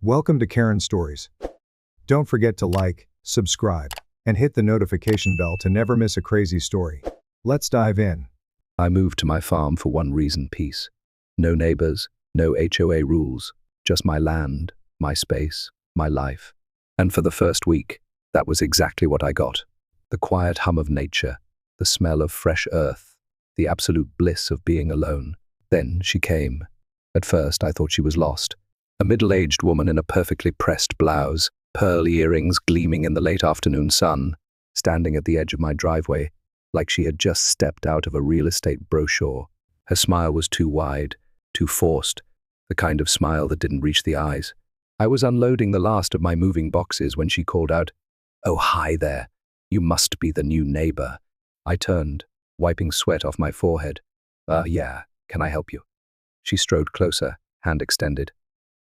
Welcome to Karen Stories. Don't forget to like, subscribe, and hit the notification bell to never miss a crazy story. Let's dive in. I moved to my farm for one reason: peace. No neighbors, no HOA rules, just my land, my space, my life. And for the first week, that was exactly what I got. The quiet hum of nature, the smell of fresh earth, the absolute bliss of being alone. Then she came. At first, I thought she was lost. A middle-aged woman in a perfectly pressed blouse, pearl earrings gleaming in the late afternoon sun, standing at the edge of my driveway, like she had just stepped out of a real estate brochure. Her smile was too wide, too forced, the kind of smile that didn't reach the eyes. I was unloading the last of my moving boxes when she called out, "Oh, hi there. You must be the new neighbor." I turned, wiping sweat off my forehead. Yeah, can I help you?" She strode closer, hand extended.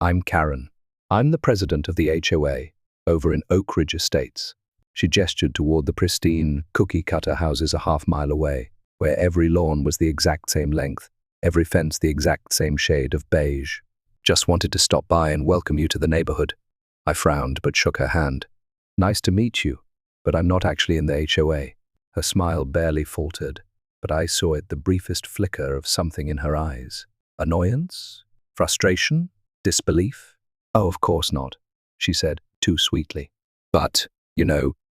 "I'm Karen. I'm the president of the HOA, over in Oak Ridge Estates." She gestured toward the pristine, cookie-cutter houses a half-mile away, where every lawn was the exact same length, every fence the exact same shade of beige. "Just wanted to stop by and welcome you to the neighborhood." I frowned but shook her hand. "Nice to meet you, but I'm not actually in the HOA." Her smile barely faltered, but I saw the briefest flicker of something in her eyes. Annoyance? Frustration? Disbelief? "Oh, of course not," she said, too sweetly. "But,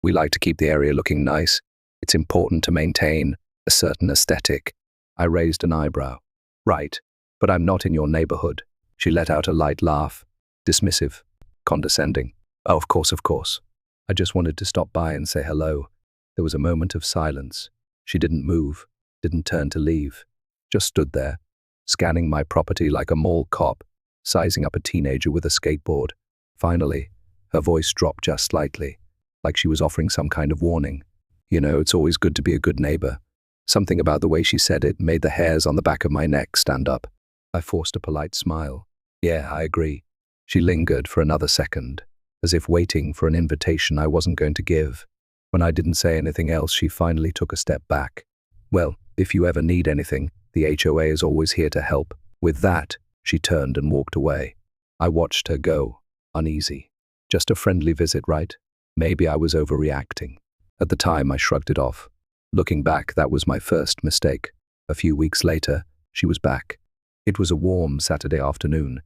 we like to keep the area looking nice. It's important to maintain a certain aesthetic." I raised an eyebrow. "Right, but I'm not in your neighborhood." She let out a light laugh, dismissive, condescending. "Oh, of course. I just wanted to stop by and say hello." There was a moment of silence. She didn't move, didn't turn to leave, just stood there, scanning my property like a mall cop, sizing up a teenager with a skateboard. Finally, her voice dropped just slightly, like she was offering some kind of warning. "It's always good to be a good neighbor." Something about the way she said it made the hairs on the back of my neck stand up. I forced a polite smile. "Yeah, I agree." She lingered for another second, as if waiting for an invitation I wasn't going to give. When I didn't say anything else, she finally took a step back. "Well, if you ever need anything, the HOA is always here to help." With that, she turned and walked away. I watched her go, uneasy. Just a friendly visit, right? Maybe I was overreacting. At the time, I shrugged it off. Looking back, that was my first mistake. A few weeks later, she was back. It was a warm Saturday afternoon,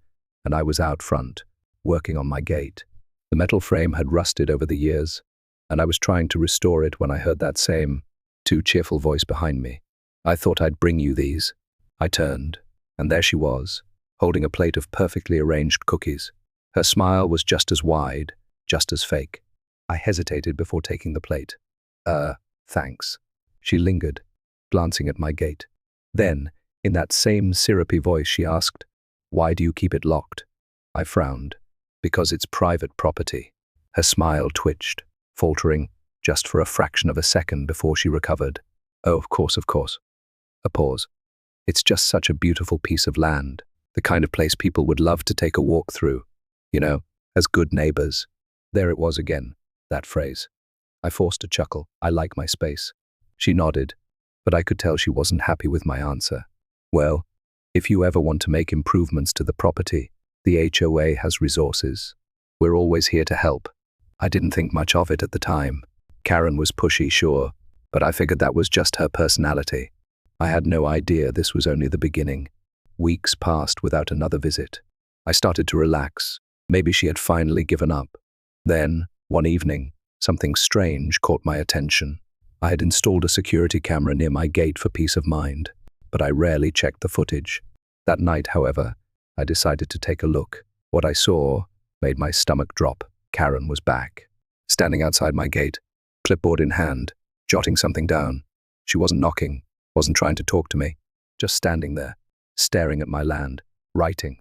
and I was out front, working on my gate. The metal frame had rusted over the years, and I was trying to restore it when I heard that same, too cheerful voice behind me. "I thought I'd bring you these." I turned, and there she was, holding a plate of perfectly arranged cookies. Her smile was just as wide, just as fake. I hesitated before taking the plate. Thanks." She lingered, glancing at my gate. Then, in that same syrupy voice, she asked, "Why do you keep it locked?" I frowned. "Because it's private property." Her smile twitched, faltering just for a fraction of a second before she recovered. "Oh, of course. A pause. "It's just such a beautiful piece of land, the kind of place people would love to take a walk through, as good neighbors." There it was again, that phrase. I forced a chuckle. "I like my space." She nodded, but I could tell she wasn't happy with my answer. "Well, if you ever want to make improvements to the property, the HOA has resources. We're always here to help." I didn't think much of it at the time. Karen was pushy, sure, but I figured that was just her personality. I had no idea this was only the beginning. Weeks passed without another visit. I started to relax. Maybe she had finally given up. Then, one evening, something strange caught my attention. I had installed a security camera near my gate for peace of mind, but I rarely checked the footage. That night, however, I decided to take a look. What I saw made my stomach drop. Karen was back, standing outside my gate, clipboard in hand, jotting something down. She wasn't knocking, wasn't trying to talk to me, just standing there, staring at my land, writing.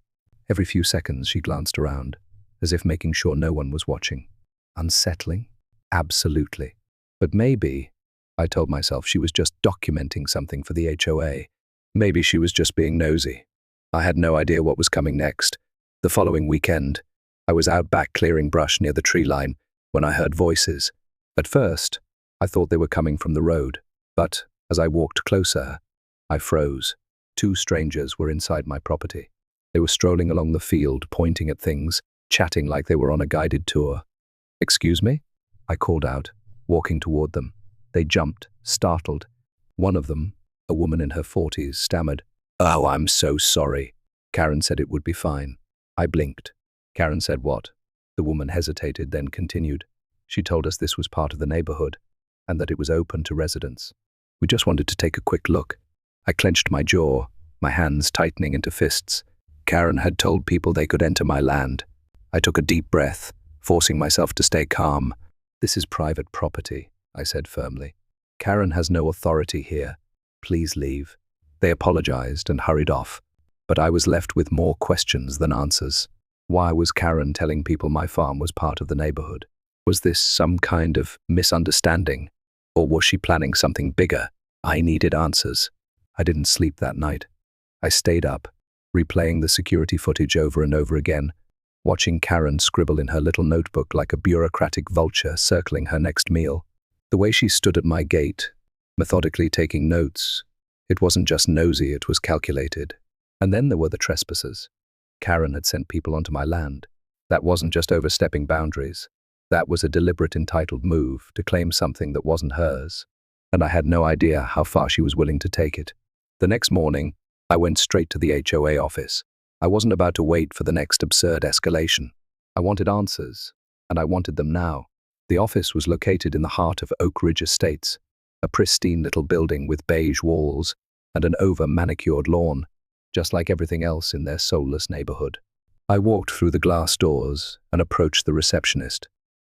Every few seconds she glanced around, as if making sure no one was watching. Unsettling? Absolutely. But maybe, I told myself, she was just documenting something for the HOA. Maybe she was just being nosy. I had no idea what was coming next. The following weekend, I was out back clearing brush near the tree line when I heard voices. At first, I thought they were coming from the road, but as I walked closer, I froze. Two strangers were inside my property. They were strolling along the field, pointing at things, chatting like they were on a guided tour. "Excuse me?" I called out, walking toward them. They jumped, startled. One of them, a woman in her 40s, stammered, "Oh, I'm so sorry." Karen said it would be fine. I blinked. Karen said what? The woman hesitated, then continued. She told us this was part of the neighborhood and that it was open to residents. We just wanted to take a quick look. I clenched my jaw, my hands tightening into fists. Karen had told people they could enter my land. I took a deep breath, forcing myself to stay calm. "This is private property," I said firmly. "Karen has no authority here. Please leave." They apologized and hurried off, but I was left with more questions than answers. Why was Karen telling people my farm was part of the neighborhood? Was this some kind of misunderstanding? Or was she planning something bigger? I needed answers. I didn't sleep that night. I stayed up, replaying the security footage over and over again, watching Karen scribble in her little notebook like a bureaucratic vulture circling her next meal. The way she stood at my gate, methodically taking notes, it wasn't just nosy, it was calculated. And then there were the trespassers. Karen had sent people onto my land. That wasn't just overstepping boundaries. That was a deliberate entitled move to claim something that wasn't hers. And I had no idea how far she was willing to take it. The next morning, I went straight to the HOA office. I wasn't about to wait for the next absurd escalation. I wanted answers, and I wanted them now. The office was located in the heart of Oak Ridge Estates, a pristine little building with beige walls and an over-manicured lawn, just like everything else in their soulless neighborhood. I walked through the glass doors and approached the receptionist,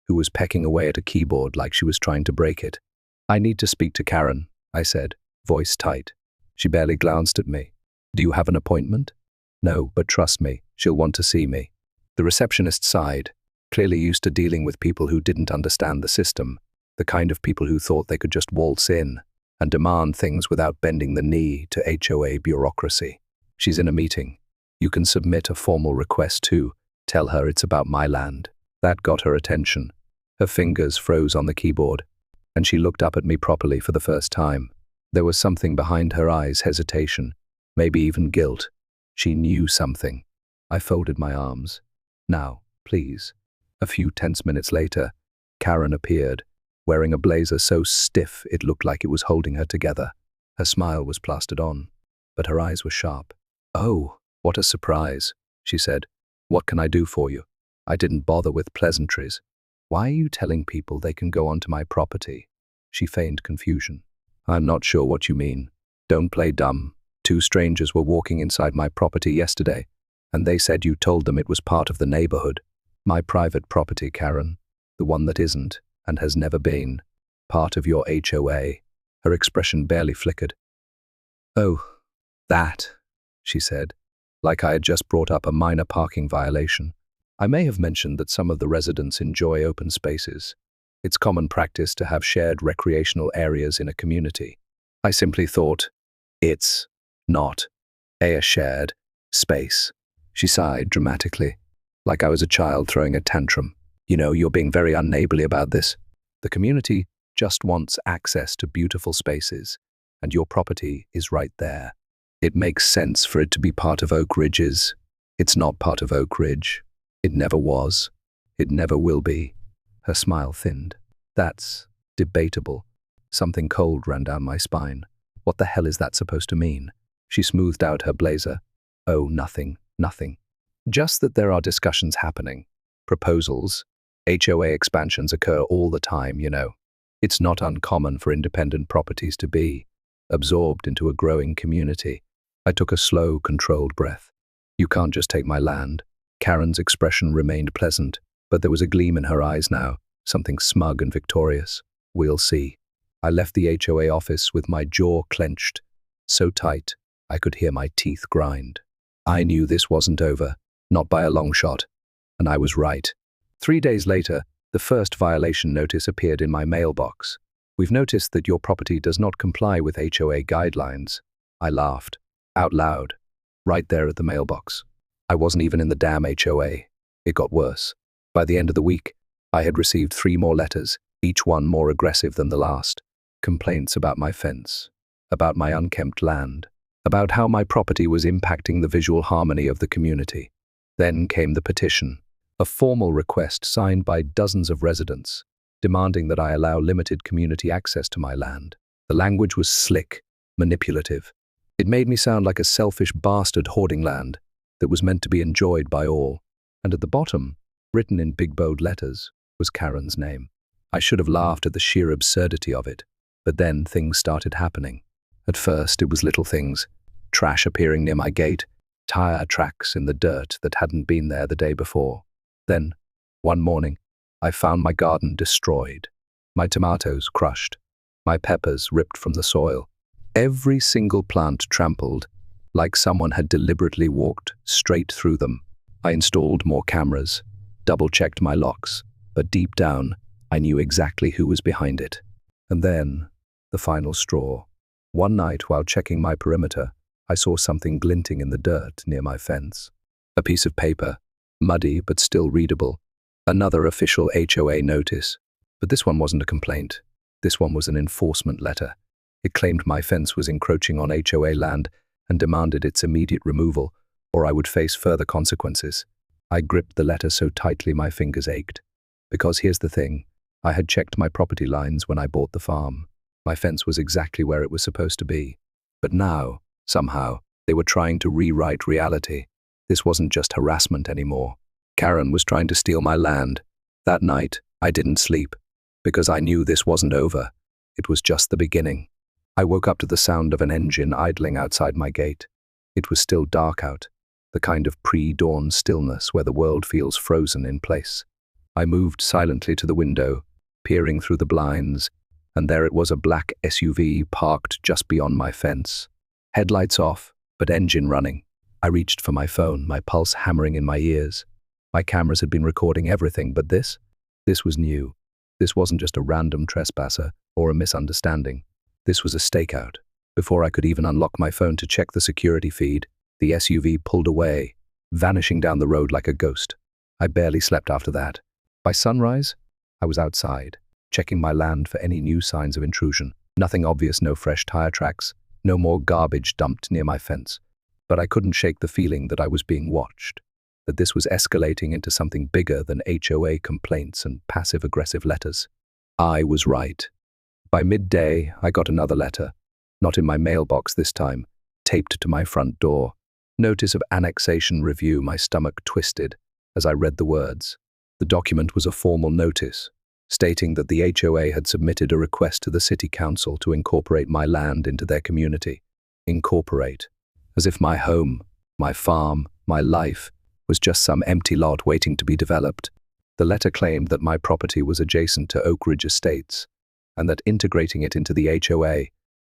who was pecking away at a keyboard like she was trying to break it. "I need to speak to Karen," I said, voice tight. She barely glanced at me. "Do you have an appointment?" "No, but trust me, she'll want to see me." The receptionist sighed, clearly used to dealing with people who didn't understand the system, the kind of people who thought they could just waltz in and demand things without bending the knee to HOA bureaucracy. "She's in a meeting. You can submit a formal request too. Tell her it's about my land." That got her attention. Her fingers froze on the keyboard, and she looked up at me properly for the first time. There was something behind her eyes, hesitation, maybe even guilt. She knew something. I folded my arms. "Now, please." A few tense minutes later, Karen appeared, wearing a blazer so stiff it looked like it was holding her together. Her smile was plastered on, but her eyes were sharp. "Oh, what a surprise," she said. "What can I do for you?" I didn't bother with pleasantries. "Why are you telling people they can go onto my property?" She feigned confusion. "I'm not sure what you mean. Don't play dumb. 2 strangers were walking inside my property yesterday, and they said you told them it was part of the neighborhood. My private property, Karen. The one that isn't, and has never been, part of your HOA. Her expression barely flickered. "Oh, that," she said, like I had just brought up a minor parking violation. "I may have mentioned that some of the residents enjoy open spaces. It's common practice to have shared recreational areas in a community. I simply thought, it's not a shared space." She sighed dramatically, like I was a child throwing a tantrum. "You know, you're being very unneighborly about this. The community just wants access to beautiful spaces, and your property is right there. It makes sense for it to be part of Oak Ridge's. It's not part of Oak Ridge. It never was. It never will be." Her smile thinned. "That's debatable." Something cold ran down my spine. What the hell is that supposed to mean? She smoothed out her blazer. "Oh, nothing. Just that there are discussions happening. Proposals. HOA expansions occur all the time, you know. It's not uncommon for independent properties to be absorbed into a growing community." I took a slow, controlled breath. "You can't just take my land." Karen's expression remained pleasant, but there was a gleam in her eyes now, something smug and victorious. "We'll see." I left the HOA office with my jaw clenched, so tight I could hear my teeth grind. I knew this wasn't over, not by a long shot, and I was right. 3 days later, the first violation notice appeared in my mailbox. "We've noticed that your property does not comply with HOA guidelines." I laughed, out loud, right there at the mailbox. I wasn't even in the damn HOA. It got worse. By the end of the week, I had received 3 more letters, each one more aggressive than the last. Complaints about my fence, about my unkempt land, about how my property was impacting the visual harmony of the community. Then came the petition. a formal request signed by dozens of residents, demanding that I allow limited community access to my land. The language was slick, manipulative. It made me sound like a selfish bastard hoarding land that was meant to be enjoyed by all. And at the bottom, written in big bold letters, was Karen's name. I should have laughed at the sheer absurdity of it, but then things started happening. At first, it was little things: trash appearing near my gate, tire tracks in the dirt that hadn't been there the day before. Then, one morning, I found my garden destroyed, my tomatoes crushed, my peppers ripped from the soil, every single plant trampled, like someone had deliberately walked straight through them. I installed more cameras, double-checked my locks, but deep down, I knew exactly who was behind it. And then, the final straw. One night, while checking my perimeter, I saw something glinting in the dirt near my fence. A piece of paper, muddy but still readable. Another official HOA notice. But this one wasn't a complaint. This one was an enforcement letter. It claimed my fence was encroaching on HOA land and demanded its immediate removal, or I would face further consequences. I gripped the letter so tightly my fingers ached. Because here's the thing, I had checked my property lines when I bought the farm. My fence was exactly where it was supposed to be. But now, somehow, they were trying to rewrite reality. This wasn't just harassment anymore. Karen was trying to steal my land. That night, I didn't sleep, because I knew this wasn't over. It was just the beginning. I woke up to the sound of an engine idling outside my gate. It was still dark out, the kind of pre-dawn stillness where the world feels frozen in place. I moved silently to the window, peering through the blinds, and there it was, a black SUV parked just beyond my fence. Headlights off, but engine running. I reached for my phone, my pulse hammering in my ears. My cameras had been recording everything, but this was new. This wasn't just a random trespasser or a misunderstanding. This was a stakeout. Before I could even unlock my phone to check the security feed, the SUV pulled away, vanishing down the road like a ghost. I barely slept after that. By sunrise, I was outside, checking my land for any new signs of intrusion. Nothing obvious, no fresh tire tracks, no more garbage dumped near my fence. But I couldn't shake the feeling that I was being watched, that this was escalating into something bigger than HOA complaints and passive-aggressive letters. I was right. By midday, I got another letter, not in my mailbox this time, taped to my front door. Notice of annexation review. My stomach twisted as I read the words. The document was a formal notice, stating that the HOA had submitted a request to the City Council to incorporate my land into their community. Incorporate. As if my home, my farm, my life was just some empty lot waiting to be developed. The letter claimed that my property was adjacent to Oak Ridge Estates, and that integrating it into the HOA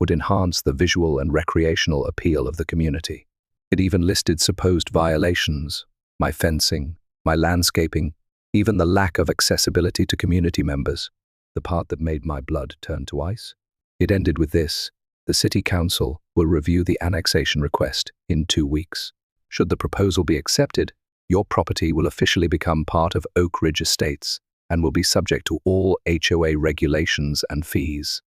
would enhance the visual and recreational appeal of the community. It even listed supposed violations: my fencing, my landscaping, even the lack of accessibility to community members, the part that made my blood turn to ice. It ended with this: the City Council will review the annexation request in 2 weeks. Should the proposal be accepted, your property will officially become part of Oak Ridge Estates and will be subject to all HOA regulations and fees.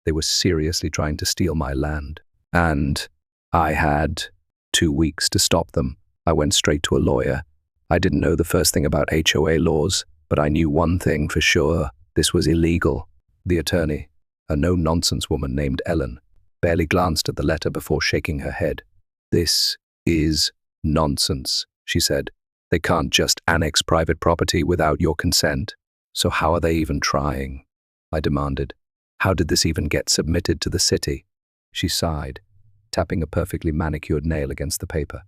They were seriously trying to steal my land. And I had 2 weeks to stop them. I went straight to a lawyer. I didn't know the first thing about HOA laws, but I knew one thing for sure: this was illegal. The attorney, a no-nonsense woman named Ellen, barely glanced at the letter before shaking her head. "This is nonsense," she said. "They can't just annex private property without your consent. So how are they even trying?" I demanded. "How did this even get submitted to the city?" She sighed, tapping a perfectly manicured nail against the paper.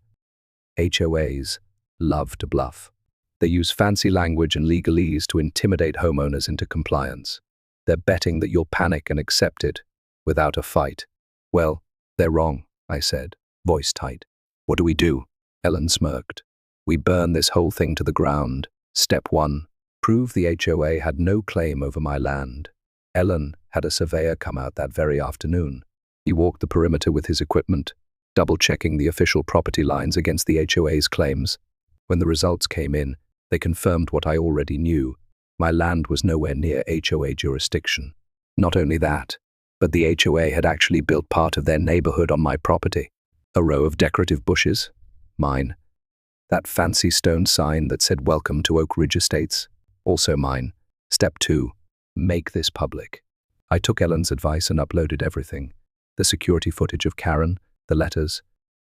HOAs love to bluff. They use fancy language and legalese to intimidate homeowners into compliance. They're betting that you'll panic and accept it without a fight. "Well, they're wrong," I said, voice tight. "What do we do?" Ellen smirked. "We burn this whole thing to the ground. Step 1. Prove the HOA had no claim over my land." Ellen had a surveyor come out that very afternoon. He walked the perimeter with his equipment, double-checking the official property lines against the HOA's claims. When the results came in, they confirmed what I already knew: my land was nowhere near HOA jurisdiction. Not only that, but the HOA had actually built part of their neighborhood on my property. A row of decorative bushes? Mine. That fancy stone sign that said "Welcome to Oak Ridge Estates." Also mine. Step 2. Make this public. I took Ellen's advice and uploaded everything. The security footage of Karen, the letters,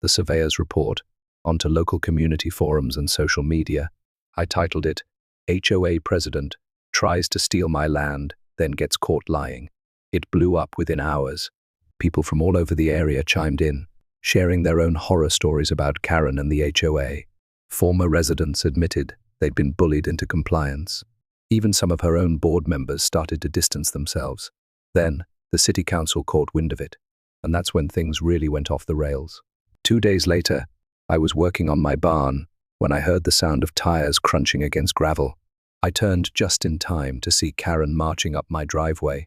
the surveyor's report, onto local community forums and social media. I titled it, "HOA President Tries to Steal My Land, Then Gets Caught Lying." It blew up within hours. People from all over the area chimed in, sharing their own horror stories about Karen and the HOA. Former residents admitted they'd been bullied into compliance. Even some of her own board members started to distance themselves. Then, the city council caught wind of it, and that's when things really went off the rails. 2 days later, I was working on my barn when I heard the sound of tires crunching against gravel. I turned just in time to see Karen marching up my driveway.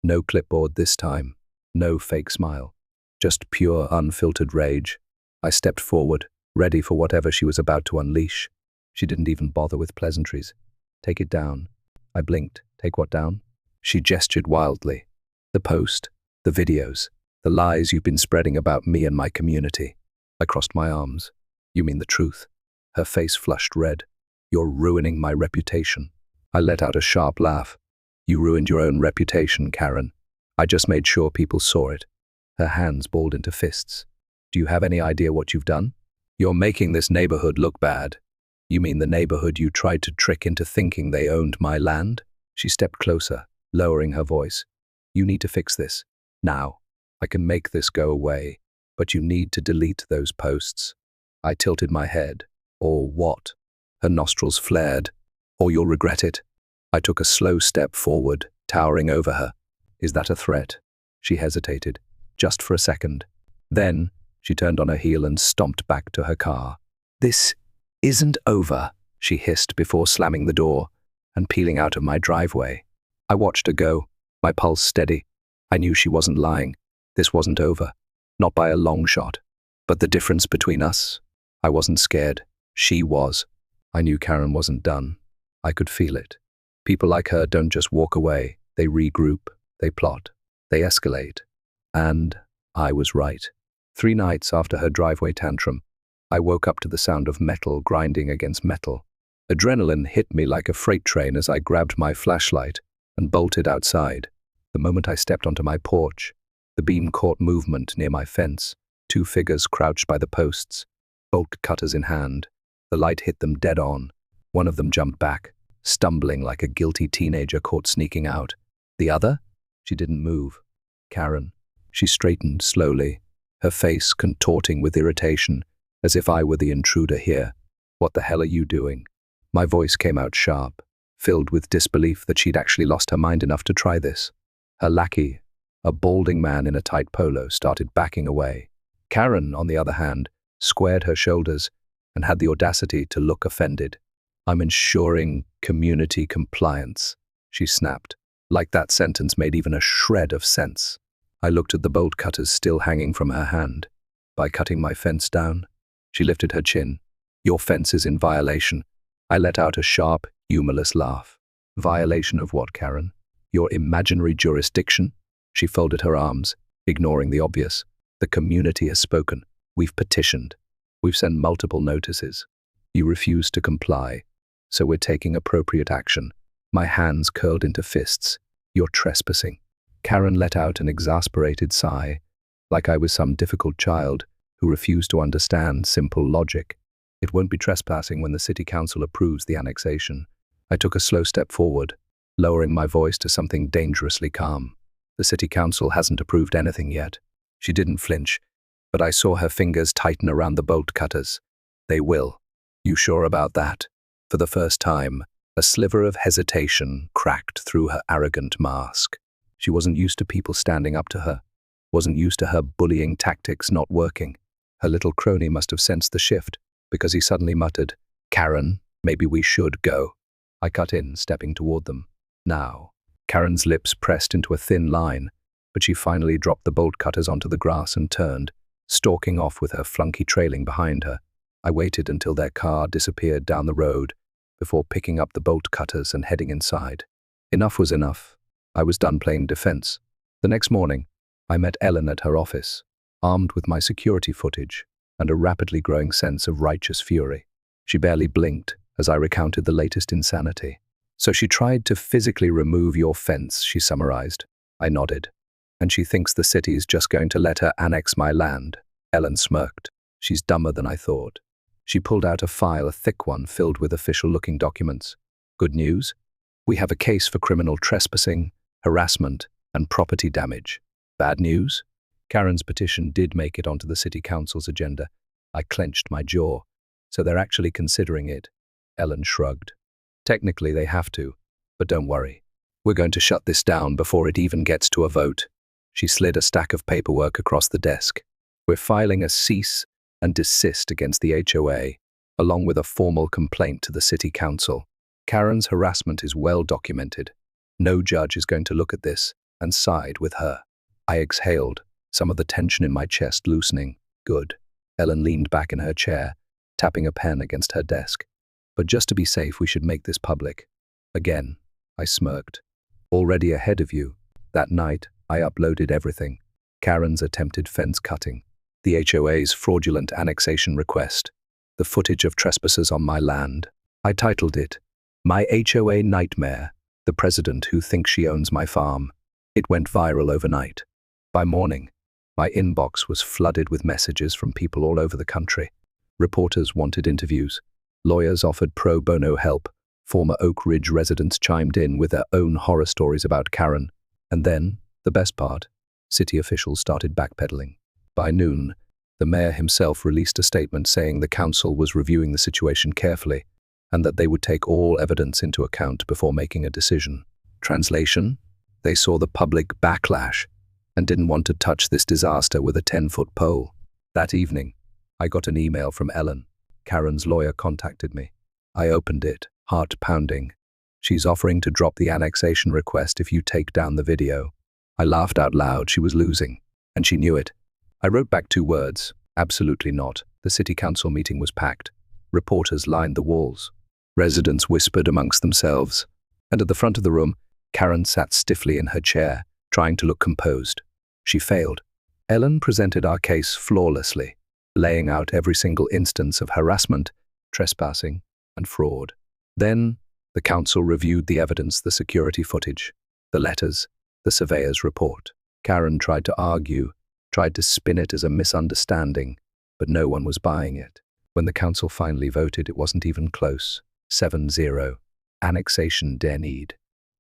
No clipboard this time, no fake smile, just pure, unfiltered rage. I stepped forward, ready for whatever she was about to unleash. She didn't even bother with pleasantries. "Take it down." I blinked. "Take what down?" She gestured wildly. "The post, the videos, the lies you've been spreading about me and my community." I crossed my arms. "You mean the truth?" Her face flushed red. "You're ruining my reputation." I let out a sharp laugh. "You ruined your own reputation, Karen. I just made sure people saw it." Her hands balled into fists. "Do you have any idea what you've done? You're making this neighborhood look bad." "You mean the neighborhood you tried to trick into thinking they owned my land?" She stepped closer, lowering her voice. "You need to fix this. Now. I can make this go away, but you need to delete those posts." I tilted my head. "Or what?" Her nostrils flared. "Or you'll regret it." I took a slow step forward, towering over her. "Is that a threat?" She hesitated, just for a second. Then, she turned on her heel and stomped back to her car. "This isn't over," she hissed before slamming the door and peeling out of my driveway. I watched her go, my pulse steady. I knew she wasn't lying. This wasn't over. Not by a long shot. But the difference between us? I wasn't scared. She was. I knew Karen wasn't done. I could feel it. People like her don't just walk away. They regroup. They plot. They escalate. And I was right. 3 nights after her driveway tantrum, I woke up to the sound of metal grinding against metal. Adrenaline hit me like a freight train as I grabbed my flashlight and bolted outside. The moment I stepped onto my porch, the beam caught movement near my fence. 2 figures crouched by the posts, bolt cutters in hand. The light hit them dead on. One of them jumped back, stumbling like a guilty teenager caught sneaking out. The other? She didn't move. Karen. She straightened slowly, her face contorting with irritation, as if I were the intruder here. "What the hell are you doing?" My voice came out sharp, filled with disbelief that she'd actually lost her mind enough to try this. Her lackey, a balding man in a tight polo, started backing away. Karen, on the other hand, squared her shoulders and had the audacity to look offended. "I'm ensuring community compliance," she snapped, like that sentence made even a shred of sense. I looked at the bolt cutters still hanging from her hand. "By cutting my fence down?" She lifted her chin. "Your fence is in violation." I let out a sharp, humorless laugh. "Violation of what, Karen?" "Your imaginary jurisdiction?" She folded her arms, ignoring the obvious. "The community has spoken. We've petitioned. We've sent multiple notices. You refuse to comply, so we're taking appropriate action." My hands curled into fists. "You're trespassing." Karen let out an exasperated sigh, like I was some difficult child who refused to understand simple logic. "It won't be trespassing when the city council approves the annexation." I took a slow step forward, lowering my voice to something dangerously calm. "The city council hasn't approved anything yet." She didn't flinch, but I saw her fingers tighten around the bolt cutters. "They will." "You sure about that?" For the first time, a sliver of hesitation cracked through her arrogant mask. She wasn't used to people standing up to her, wasn't used to her bullying tactics not working. Her little crony must have sensed the shift, because he suddenly muttered, "Karen, maybe we should go." I cut in, stepping toward them. "Now." Karen's lips pressed into a thin line, but she finally dropped the bolt cutters onto the grass and turned, stalking off with her flunky trailing behind her. I waited until their car disappeared down the road before picking up the bolt cutters and heading inside. Enough was enough. I was done playing defense. The next morning, I met Ellen at her office, armed with my security footage and a rapidly growing sense of righteous fury. She barely blinked as I recounted the latest insanity. So she tried to physically remove your fence, she summarized. I nodded. And she thinks the city's just going to let her annex my land. Ellen smirked. She's dumber than I thought. She pulled out a file, a thick one, filled with official-looking documents. Good news? We have a case for criminal trespassing, harassment, and property damage. Bad news? Karen's petition did make it onto the city council's agenda. I clenched my jaw. So they're actually considering it. Ellen shrugged. Technically, they have to, but don't worry. We're going to shut this down before it even gets to a vote. She slid a stack of paperwork across the desk. We're filing a cease and desist against the HOA, along with a formal complaint to the city council. Karen's harassment is well documented. No judge is going to look at this and side with her. I exhaled, some of the tension in my chest loosening. Good. Ellen leaned back in her chair, tapping a pen against her desk. But just to be safe, we should make this public. Again, I smirked. Already ahead of you. That night, I uploaded everything. Karen's attempted fence cutting, the HOA's fraudulent annexation request, the footage of trespassers on my land. I titled it, My HOA Nightmare, the President Who Thinks She Owns My Farm. It went viral overnight. By morning, my inbox was flooded with messages from people all over the country. Reporters wanted interviews. Lawyers offered pro bono help. Former Oak Ridge residents chimed in with their own horror stories about Karen. And then, the best part, city officials started backpedaling. By noon, the mayor himself released a statement saying the council was reviewing the situation carefully and that they would take all evidence into account before making a decision. Translation? They saw the public backlash and didn't want to touch this disaster with a 10-foot pole. That evening, I got an email from Ellen. Karen's lawyer contacted me. I opened it, heart pounding. She's offering to drop the annexation request if you take down the video. I laughed out loud. She was losing, and she knew it. I wrote back 2 words. Absolutely not. The city council meeting was packed. Reporters lined the walls. Residents whispered amongst themselves. And at the front of the room, Karen sat stiffly in her chair, trying to look composed. She failed. Ellen presented our case flawlessly, laying out every single instance of harassment, trespassing, and fraud. Then, the council reviewed the evidence, the security footage, the letters, the surveyor's report. Karen tried to argue, tried to spin it as a misunderstanding, but no one was buying it. When the council finally voted, it wasn't even close. 7-0. Annexation denied.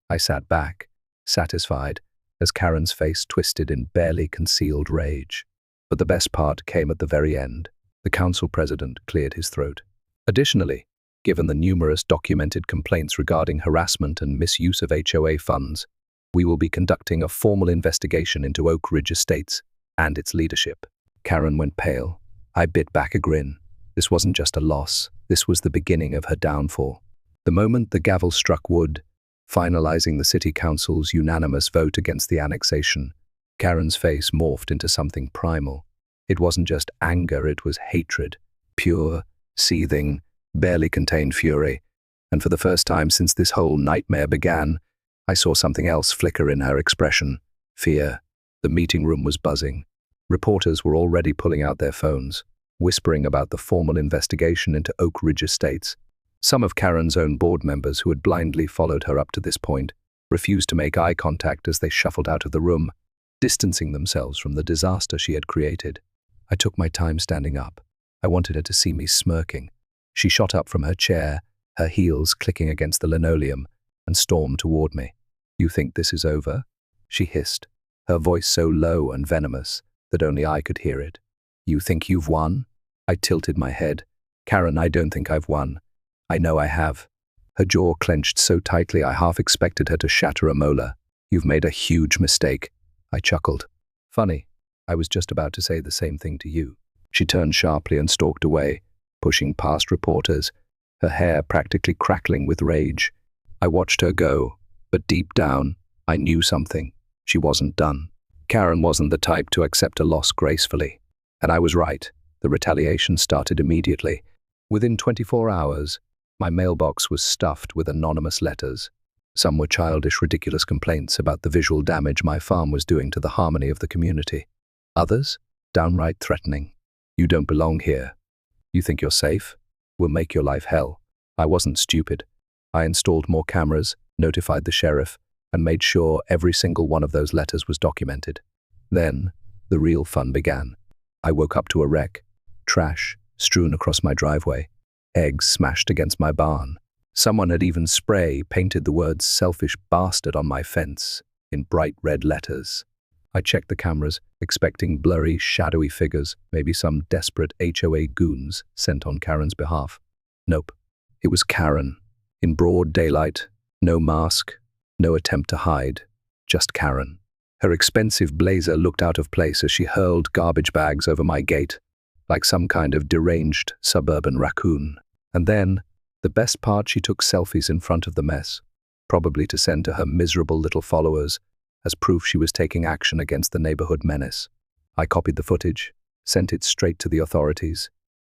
I sat back, satisfied, as Karen's face twisted in barely concealed rage. But the best part came at the very end. The council president cleared his throat. Additionally, given the numerous documented complaints regarding harassment and misuse of HOA funds, we will be conducting a formal investigation into Oak Ridge Estates and its leadership. Karen went pale. I bit back a grin. This wasn't just a loss. This was the beginning of her downfall. The moment the gavel struck wood, finalizing the city council's unanimous vote against the annexation, Karen's face morphed into something primal. It wasn't just anger, it was hatred. Pure, seething, barely contained fury. And for the first time since this whole nightmare began, I saw something else flicker in her expression. Fear. The meeting room was buzzing. Reporters were already pulling out their phones, whispering about the formal investigation into Oak Ridge Estates. Some of Karen's own board members, who had blindly followed her up to this point, refused to make eye contact as they shuffled out of the room, distancing themselves from the disaster she had created. I took my time standing up. I wanted her to see me smirking. She shot up from her chair, her heels clicking against the linoleum, and stormed toward me. "You think this is over?" she hissed, her voice so low and venomous that only I could hear it. "You think you've won?" I tilted my head. "Karen, I don't think I've won. I know I have." Her jaw clenched so tightly I half expected her to shatter a molar. "You've made a huge mistake." I chuckled. "Funny, I was just about to say the same thing to you." She turned sharply and stalked away, pushing past reporters, her hair practically crackling with rage. I watched her go, but deep down, I knew something. She wasn't done. Karen wasn't the type to accept a loss gracefully. And I was right. The retaliation started immediately. Within 24 hours, my mailbox was stuffed with anonymous letters. Some were childish, ridiculous complaints about the visual damage my farm was doing to the harmony of the community. Others, downright threatening. "You don't belong here. You think you're safe? will make your life hell. I wasn't stupid. I installed more cameras, notified the sheriff, and made sure every single one of those letters was documented. Then, the real fun began. I woke up to a wreck. Trash strewn across my driveway. Eggs smashed against my barn. Someone had even spray painted the words "selfish bastard" on my fence in bright red letters. I checked the cameras, expecting blurry, shadowy figures, maybe some desperate HOA goons sent on Karen's behalf. Nope. It was Karen. In broad daylight, no mask, no attempt to hide, just Karen. Her expensive blazer looked out of place as she hurled garbage bags over my gate, like some kind of deranged suburban raccoon. And then, the best part, she took selfies in front of the mess, probably to send to her miserable little followers as proof she was taking action against the neighborhood menace. I copied the footage, sent it straight to the authorities,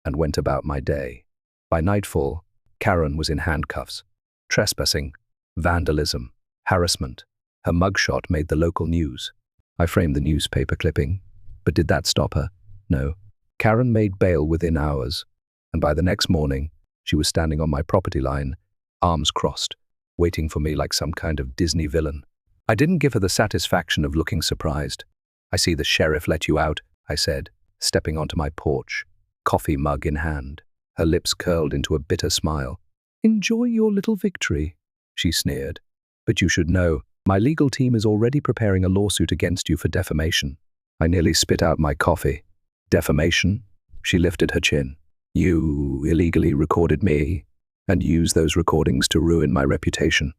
and went about my day. By nightfall, Karen was in handcuffs. Trespassing, vandalism, harassment. Her mugshot made the local news. I framed the newspaper clipping, but did that stop her? No. Karen made bail within hours, and by the next morning, she was standing on my property line, arms crossed, waiting for me like some kind of Disney villain. I didn't give her the satisfaction of looking surprised. "I see the sheriff let you out," I said, stepping onto my porch, coffee mug in hand. Her lips curled into a bitter smile. "Enjoy your little victory," she sneered. "But you should know, my legal team is already preparing a lawsuit against you for defamation." I nearly spit out my coffee. "Defamation?" She lifted her chin. "You illegally recorded me and used those recordings to ruin my reputation."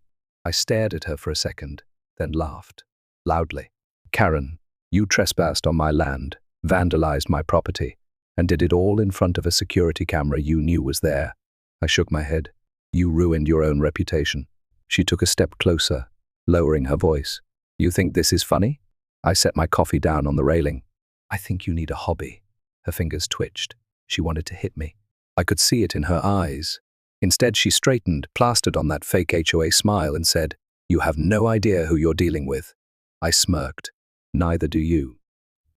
I stared at her for a second, then laughed, loudly. "Karen, you trespassed on my land, vandalized my property, and did it all in front of a security camera you knew was there." I shook my head. "You ruined your own reputation." She took a step closer, lowering her voice. "You think this is funny?" I set my coffee down on the railing. "I think you need a hobby." Her fingers twitched. She wanted to hit me. I could see it in her eyes. Instead, she straightened, plastered on that fake HOA smile, and said, "You have no idea who you're dealing with." I smirked. "Neither do you."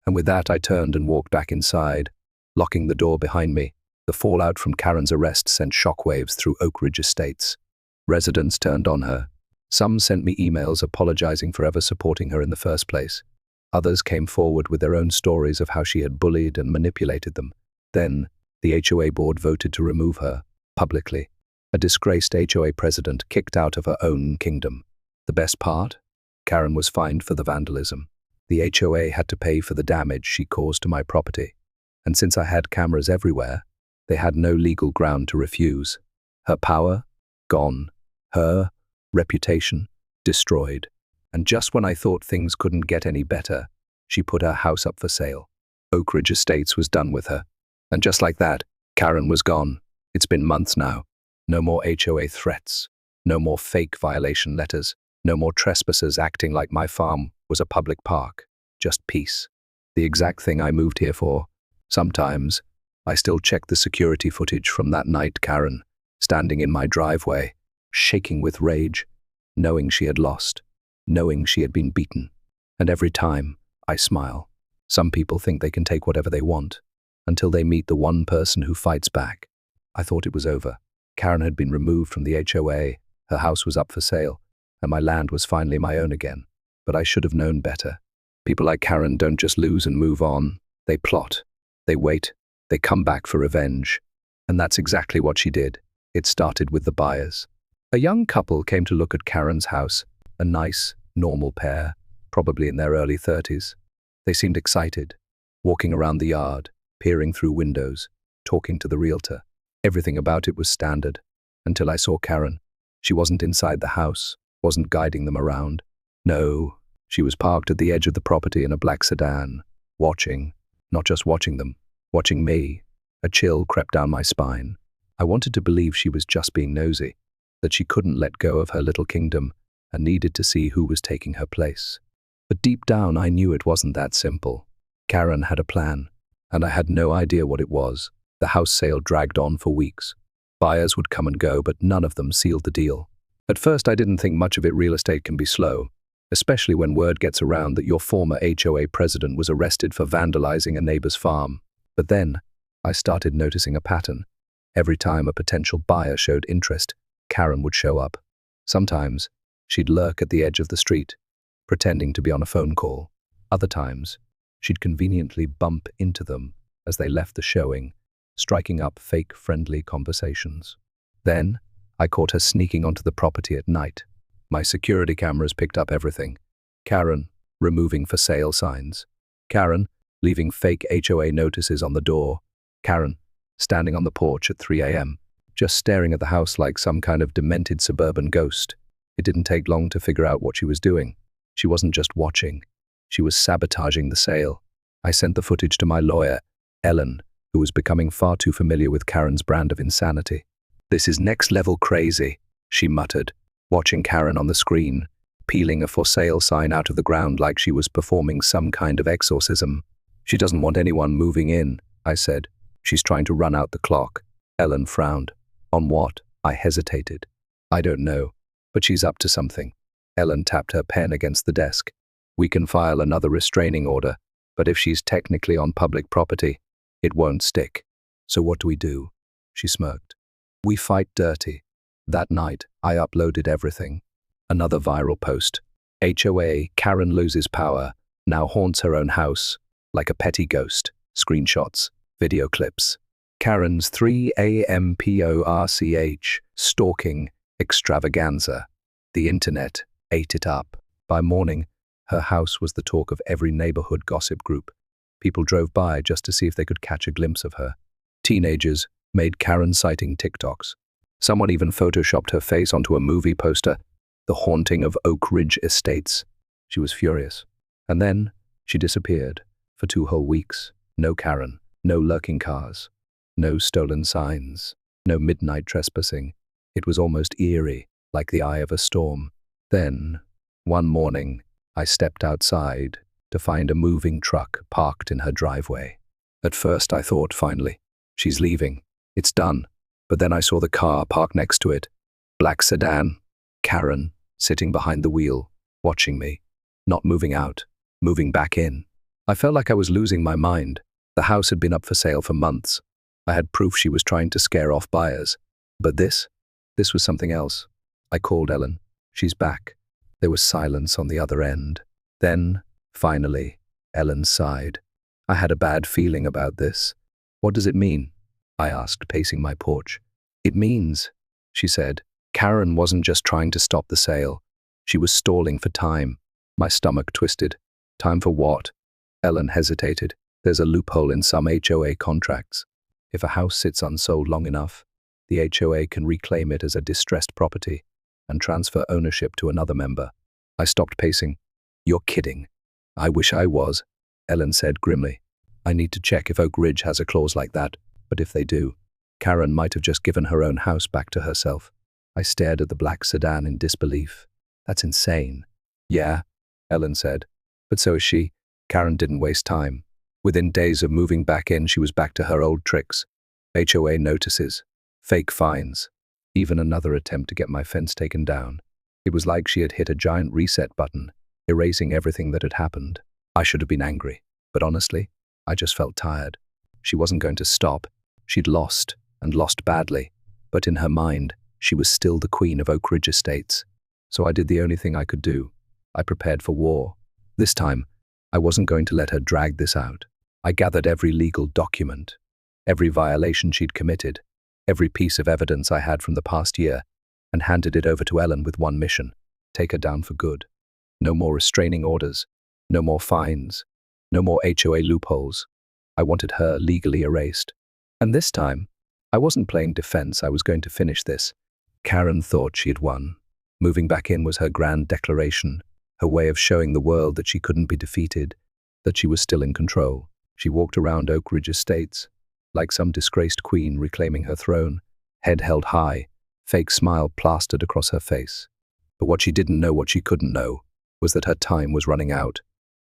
And with that, I turned and walked back inside, locking the door behind me. The fallout from Karen's arrest sent shockwaves through Oak Ridge Estates. Residents turned on her. Some sent me emails apologizing for ever supporting her in the first place. Others came forward with their own stories of how she had bullied and manipulated them. Then, the HOA board voted to remove her, publicly. A disgraced HOA president kicked out of her own kingdom. The best part? Karen was fined for the vandalism. The HOA had to pay for the damage she caused to my property. And since I had cameras everywhere, they had no legal ground to refuse. Her power? Gone. Her reputation? Destroyed. And just when I thought things couldn't get any better, she put her house up for sale. Oak Ridge Estates was done with her. And just like that, Karen was gone. It's been months now. No more HOA threats. No more fake violation letters. No more trespassers acting like my farm was a public park. Just peace. The exact thing I moved here for. Sometimes, I still check the security footage from that night, Karen, standing in my driveway, shaking with rage, knowing she had lost, knowing she had been beaten. And every time, I smile. Some people think they can take whatever they want, until they meet the one person who fights back. I thought it was over. Karen had been removed from the HOA, her house was up for sale, and my land was finally my own again. But I should have known better. People like Karen don't just lose and move on. They plot. They wait. They come back for revenge. And that's exactly what she did. It started with the buyers. A young couple came to look at Karen's house, a nice, normal pair, probably in their early 30s. They seemed excited, walking around the yard, peering through windows, talking to the realtor. Everything about it was standard, until I saw Karen. She wasn't inside the house, wasn't guiding them around. No, she was parked at the edge of the property in a black sedan, watching, not just watching them, watching me. A chill crept down my spine. I wanted to believe she was just being nosy, that she couldn't let go of her little kingdom and needed to see who was taking her place. But deep down, I knew it wasn't that simple. Karen had a plan, and I had no idea what it was. The house sale dragged on for weeks. Buyers would come and go, but none of them sealed the deal. At first, I didn't think much of it. Real estate can be slow, especially when word gets around that your former HOA president was arrested for vandalizing a neighbor's farm. But then, I started noticing a pattern. Every time a potential buyer showed interest, Karen would show up. Sometimes, she'd lurk at the edge of the street, pretending to be on a phone call. Other times, she'd conveniently bump into them as they left the showing, striking up fake friendly conversations. Then, I caught her sneaking onto the property at night. My security cameras picked up everything. Karen, removing for sale signs. Karen, leaving fake HOA notices on the door. Karen, standing on the porch at 3 a.m., just staring at the house like some kind of demented suburban ghost. It didn't take long to figure out what she was doing. She wasn't just watching. She was sabotaging the sale. I sent the footage to my lawyer, Ellen, who was becoming far too familiar with Karen's brand of insanity. "This is next-level crazy," she muttered, watching Karen on the screen, peeling a for sale sign out of the ground like she was performing some kind of exorcism. "She doesn't want anyone moving in," I said. "She's trying to run out the clock." Ellen frowned. "On what?" I hesitated. "I don't know, but she's up to something." Ellen tapped her pen against the desk. "We can file another restraining order, but if she's technically on public property, it won't stick. So what do we do?" She smirked. "We fight dirty." That night, I uploaded everything. Another viral post. HOA Karen loses power, now haunts her own house, like a petty ghost. Screenshots, video clips. Karen's 3 a.m. PORCH, stalking, extravaganza. The internet ate it up. By morning, her house was the talk of every neighborhood gossip group. People drove by just to see if they could catch a glimpse of her. Teenagers made Karen sighting TikToks. Someone even photoshopped her face onto a movie poster, The Haunting of Oak Ridge Estates. She was furious. And then she disappeared for 2 whole weeks. No Karen, no lurking cars, no stolen signs, no midnight trespassing. It was almost eerie, like the eye of a storm. Then, one morning, I stepped outside to find a moving truck parked in her driveway. At first I thought, finally, she's leaving. It's done. But then I saw the car parked next to it. Black sedan. Karen, sitting behind the wheel, watching me. Not moving out, moving back in. I felt like I was losing my mind. The house had been up for sale for months. I had proof she was trying to scare off buyers. But this was something else. I called Ellen. She's back. There was silence on the other end. Then, finally, Ellen sighed. "I had a bad feeling about this." "What does it mean?" I asked, pacing my porch. "It means," she said, "Karen wasn't just trying to stop the sale. She was stalling for time." My stomach twisted. "Time for what?" Ellen hesitated. "There's a loophole in some HOA contracts. If a house sits unsold long enough, the HOA can reclaim it as a distressed property and transfer ownership to another member." I stopped pacing. "You're kidding." "I wish I was," Ellen said grimly. "I need to check if Oak Ridge has a clause like that. But if they do, Karen might have just given her own house back to herself." I stared at the black sedan in disbelief. "That's insane." "Yeah," Ellen said. "But so is she." Karen didn't waste time. Within days of moving back in, she was back to her old tricks. HOA notices, fake fines, even another attempt to get my fence taken down. It was like she had hit a giant reset button, erasing everything that had happened. I should have been angry, but honestly, I just felt tired. She wasn't going to stop. She'd lost, and lost badly, but in her mind, she was still the queen of Oak Ridge Estates. So I did the only thing I could do. I prepared for war. This time, I wasn't going to let her drag this out. I gathered every legal document, every violation she'd committed, every piece of evidence I had from the past year, and handed it over to Ellen with one mission: take her down for good. No more restraining orders, no more fines, no more HOA loopholes. I wanted her legally erased. And this time, I wasn't playing defense. I was going to finish this. Karen thought she had won. Moving back in was her grand declaration, her way of showing the world that she couldn't be defeated, that she was still in control. She walked around Oak Ridge Estates, like some disgraced queen reclaiming her throne, head held high, fake smile plastered across her face. But what she didn't know, what she couldn't know, was that her time was running out.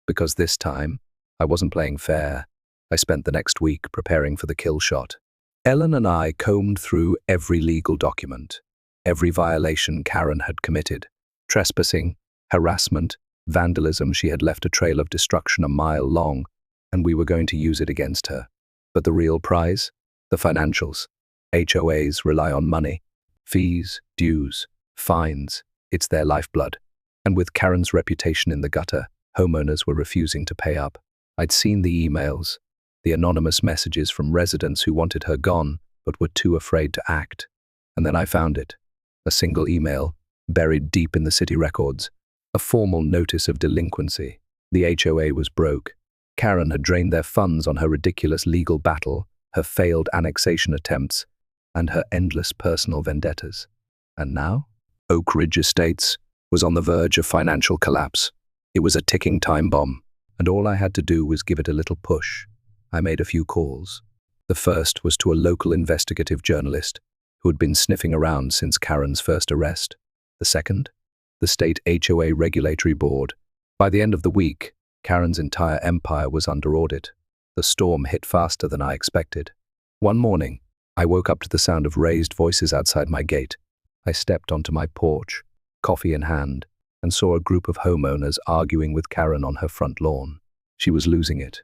Because this time, I wasn't playing fair. I spent the next week preparing for the kill shot. Ellen and I combed through every legal document, every violation Karen had committed. Trespassing, harassment, vandalism. She had left a trail of destruction a mile long, and we were going to use it against her. But the real prize? The financials. HOAs rely on money. Fees, dues, fines. It's their lifeblood. And with Karen's reputation in the gutter, homeowners were refusing to pay up. I'd seen the emails, the anonymous messages from residents who wanted her gone but were too afraid to act. And then I found it. A single email, buried deep in the city records. A formal notice of delinquency. The HOA was broke. Karen had drained their funds on her ridiculous legal battle, her failed annexation attempts, and her endless personal vendettas. And now? Oak Ridge Estates was on the verge of financial collapse. It was a ticking time bomb, and all I had to do was give it a little push. I made a few calls. The first was to a local investigative journalist who had been sniffing around since Karen's first arrest. The second? The state HOA regulatory board. By the end of the week, Karen's entire empire was under audit. The storm hit faster than I expected. One morning, I woke up to the sound of raised voices outside my gate. I stepped onto my porch, coffee in hand, and saw a group of homeowners arguing with Karen on her front lawn. She was losing it.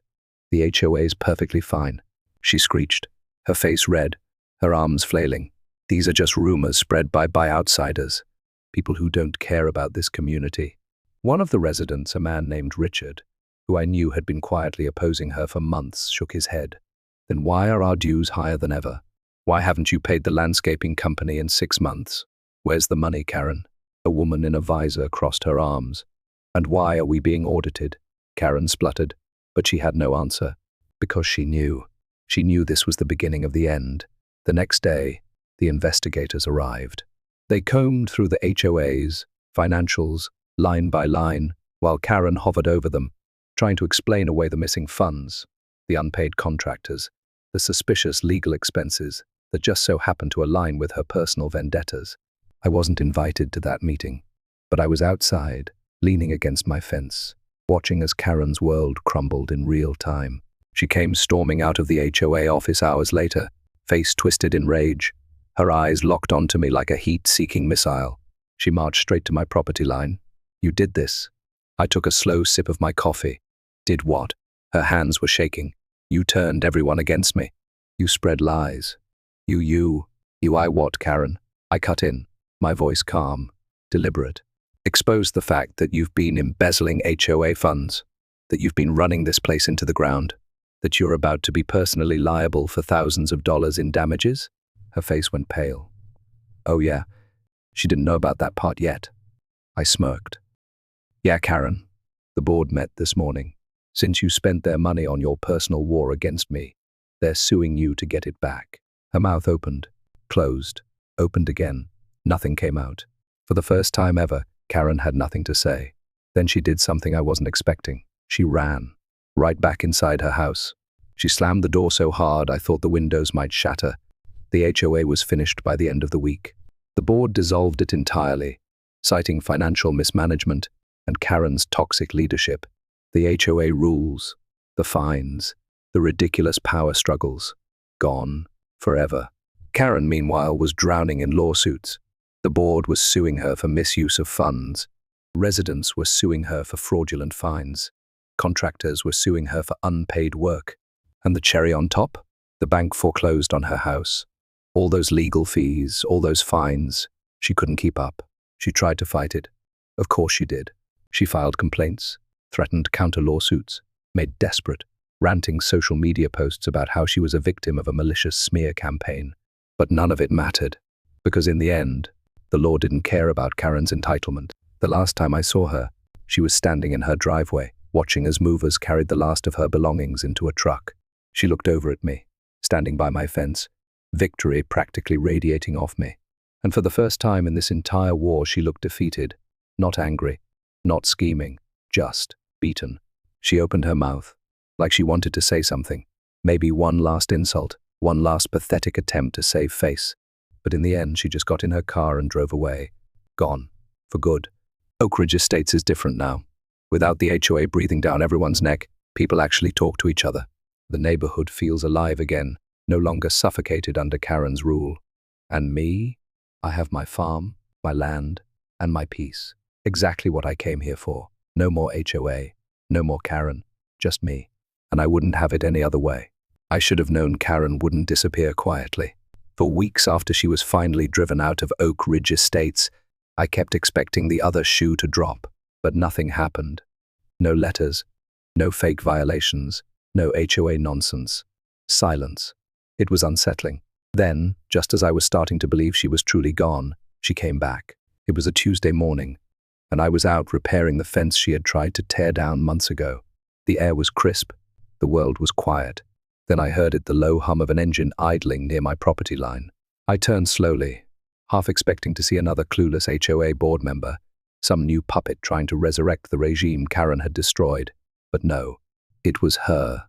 "The HOA's perfectly fine," she screeched, her face red, her arms flailing. "These are just rumors spread by outsiders, people who don't care about this community." One of the residents, a man named Richard, who I knew had been quietly opposing her for months, shook his head. "Then why are our dues higher than ever? Why haven't you paid the landscaping company in 6 months? Where's the money, Karen?" A woman in a visor crossed her arms. "And why are we being audited?" Karen spluttered, but she had no answer. Because she knew. She knew this was the beginning of the end. The next day, the investigators arrived. They combed through the HOAs, financials, line by line, while Karen hovered over them, trying to explain away the missing funds, the unpaid contractors, the suspicious legal expenses that just so happened to align with her personal vendettas. I wasn't invited to that meeting, but I was outside, leaning against my fence, watching as Karen's world crumbled in real time. She came storming out of the HOA office hours later, face twisted in rage, her eyes locked onto me like a heat-seeking missile. She marched straight to my property line. "You did this." I took a slow sip of my coffee. "Did what?" Her hands were shaking. "You turned everyone against me. You spread lies. You I what, Karen?" I cut in, my voice calm, deliberate. "Expose the fact that you've been embezzling HOA funds, that you've been running this place into the ground, that you're about to be personally liable for thousands of dollars in damages?" Her face went pale. "Oh yeah, she didn't know about that part yet." I smirked. "Yeah, Karen, the board met this morning. Since you spent their money on your personal war against me, they're suing you to get it back." Her mouth opened, closed, opened again. Nothing came out. For the first time ever, Karen had nothing to say. Then she did something I wasn't expecting. She ran, right back inside her house. She slammed the door so hard I thought the windows might shatter. The HOA was finished by the end of the week. The board dissolved it entirely, citing financial mismanagement and Karen's toxic leadership. The HOA rules, the fines, the ridiculous power struggles, gone forever. Karen, meanwhile, was drowning in lawsuits. The board was suing her for misuse of funds. Residents were suing her for fraudulent fines. Contractors were suing her for unpaid work. And the cherry on top? The bank foreclosed on her house. All those legal fees, all those fines. She couldn't keep up. She tried to fight it. Of course she did. She filed complaints, threatened counter-lawsuits, made desperate, ranting social media posts about how she was a victim of a malicious smear campaign. But none of it mattered, because in the end, the law didn't care about Karen's entitlement. The last time I saw her, she was standing in her driveway, watching as movers carried the last of her belongings into a truck. She looked over at me, standing by my fence, victory practically radiating off me. And for the first time in this entire war, she looked defeated, not angry, not scheming, just beaten. She opened her mouth, like she wanted to say something, maybe one last insult, one last pathetic attempt to save face. But in the end, she just got in her car and drove away, gone, for good. Oak Ridge Estates is different now. Without the HOA breathing down everyone's neck, people actually talk to each other. The neighborhood feels alive again, no longer suffocated under Karen's rule. And me? I have my farm, my land, and my peace. Exactly what I came here for. No more HOA, no more Karen, just me. And I wouldn't have it any other way. I should have known Karen wouldn't disappear quietly. For weeks after she was finally driven out of Oak Ridge Estates, I kept expecting the other shoe to drop, but nothing happened. No letters, no fake violations, no HOA nonsense. Silence. It was unsettling. Then, just as I was starting to believe she was truly gone, she came back. It was a Tuesday morning, and I was out repairing the fence she had tried to tear down months ago. The air was crisp. The world was quiet. Then I heard the low hum of an engine idling near my property line. I turned slowly, half expecting to see another clueless HOA board member, some new puppet trying to resurrect the regime Karen had destroyed. But no, it was her.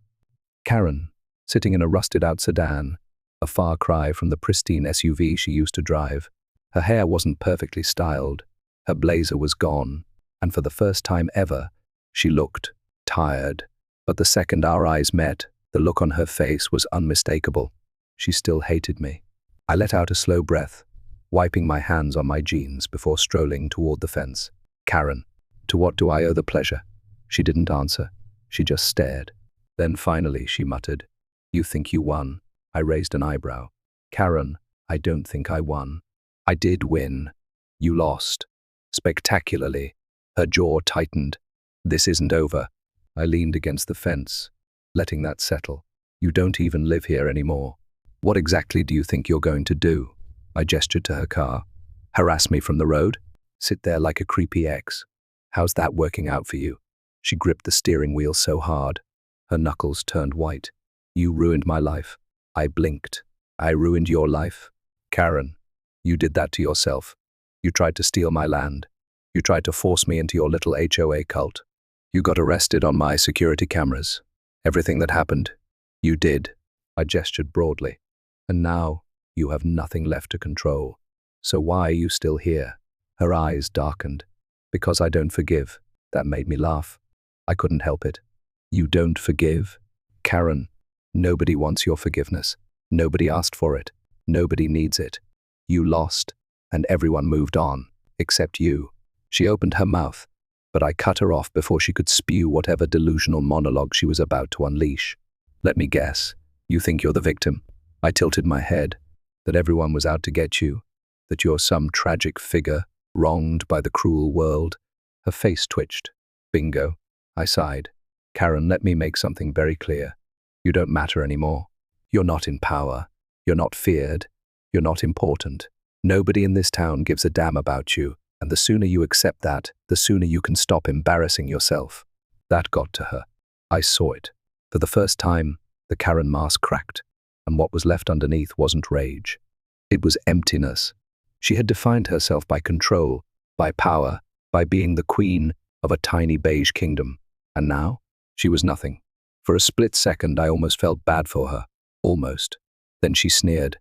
Karen, sitting in a rusted-out sedan, a far cry from the pristine SUV she used to drive. Her hair wasn't perfectly styled, her blazer was gone, and for the first time ever, she looked tired. But the second our eyes met, the look on her face was unmistakable. She still hated me. I let out a slow breath, wiping my hands on my jeans before strolling toward the fence. Karen, to what do I owe the pleasure? She didn't answer. She just stared. Then finally she muttered, "You think you won?" I raised an eyebrow. "Karen, I don't think I won. I did win. You lost. Spectacularly." Her jaw tightened. "This isn't over." I leaned against the fence, letting that settle. "You don't even live here anymore. What exactly do you think you're going to do?" I gestured to her car. "Harass me from the road? Sit there like a creepy ex? How's that working out for you?" She gripped the steering wheel so hard. Her knuckles turned white. "You ruined my life." I blinked. "I ruined your life? Karen, you did that to yourself. You tried to steal my land. You tried to force me into your little HOA cult. You got arrested on my security cameras. Everything that happened, you did." I gestured broadly. "And now, you have nothing left to control. So why are you still here?" Her eyes darkened. "Because I don't forgive." That made me laugh. I couldn't help it. "You don't forgive? Karen, nobody wants your forgiveness. Nobody asked for it. Nobody needs it. You lost, and everyone moved on, except you." She opened her mouth, but I cut her off before she could spew whatever delusional monologue she was about to unleash. "Let me guess. You think you're the victim?" I tilted my head. "That everyone was out to get you? That you're some tragic figure, wronged by the cruel world?" Her face twitched. "Bingo." I sighed. "Karen, let me make something very clear. You don't matter anymore. You're not in power. You're not feared. You're not important. Nobody in this town gives a damn about you, and the sooner you accept that, the sooner you can stop embarrassing yourself." That got to her. I saw it. For the first time, the Karen mask cracked, and what was left underneath wasn't rage. It was emptiness. She had defined herself by control, by power, by being the queen of a tiny beige kingdom. And now, she was nothing. For a split second, I almost felt bad for her. Almost. Then she sneered.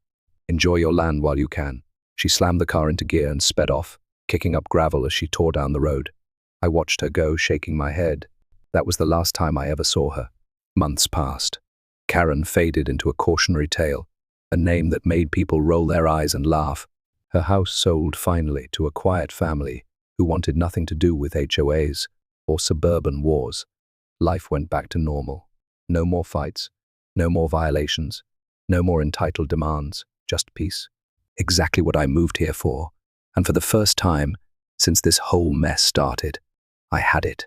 "Enjoy your land while you can." She slammed the car into gear and sped off, kicking up gravel as she tore down the road. I watched her go, shaking my head. That was the last time I ever saw her. Months passed. Karen faded into a cautionary tale, a name that made people roll their eyes and laugh. Her house sold finally to a quiet family who wanted nothing to do with HOAs or suburban wars. Life went back to normal. No more fights, no more violations, no more entitled demands, just peace. Exactly what I moved here for. And for the first time since this whole mess started, I had it.